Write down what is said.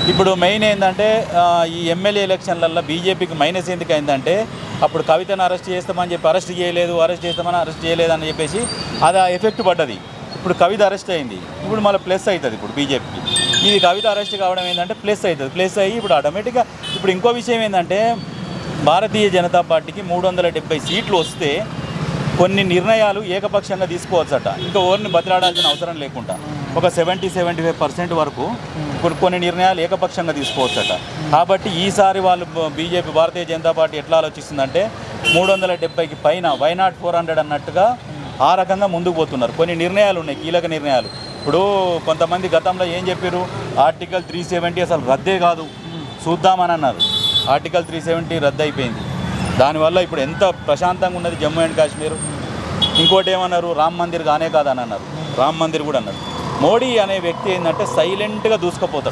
ఇప్పుడు మెయిన్ ఏంటంటే ఈ ఎమ్మెల్యే ఎలక్షన్లలో బీజేపీకి మైనస్ ఎందుకు అయిందంటే అప్పుడు కవితను అరెస్ట్ చేస్తామని చెప్పి అరెస్ట్ చేస్తామని అరెస్ట్ చేయలేదని చెప్పేసి అది ఎఫెక్ట్ పడ్డది. ఇప్పుడు కవిత అరెస్ట్ అయింది, ఇప్పుడు మళ్ళీ ప్లస్ అవుతుంది. ఇప్పుడు బీజేపీకి ఇది కవిత అరెస్ట్ కావడం ఏంటంటే ప్లస్ అవుతుంది. ప్లస్ అయ్యి ఇప్పుడు ఆటోమేటిక్గా ఇప్పుడు ఇంకో విషయం ఏంటంటే భారతీయ జనతా పార్టీకి 370 సీట్లు వస్తే కొన్ని నిర్ణయాలు ఏకపక్షంగా తీసుకోవచ్చట. ఇంకా ఓర్ని బతిలాడాల్సిన అవసరం లేకుండా ఒక 70-75% వరకు కొన్ని నిర్ణయాలు ఏకపక్షంగా తీసుకోవచ్చట. కాబట్టి ఈసారి వాళ్ళు బీజేపీ భారతీయ జనతా పార్టీ ఎట్లా ఆలోచిస్తుందంటే 370కి పైన వై నాట్ 400 అన్నట్టుగా ఆ రకంగా ముందుకు పోతున్నారు. కొన్ని నిర్ణయాలు ఉన్నాయి, కీలక నిర్ణయాలు. ఇప్పుడు కొంతమంది గతంలో ఏం చెప్పారు, ఆర్టికల్ 370 అసలు రద్దే కాదు చూద్దామని అన్నారు. ఆర్టికల్ 370 రద్దు అయిపోయింది. దానివల్ల ఇప్పుడు ఎంత ప్రశాంతంగా ఉన్నది జమ్మూ అండ్ కాశ్మీర్. ఇంకోటి ఏమన్నారు, రామ్ మందిర్ కానే కాదని అన్నారు, రామ్ మందిర్ కూడా అన్నారు. మోడీ అనే వ్యక్తి ఏంటంటే సైలెంట్గా దూసుకుపోతాడు.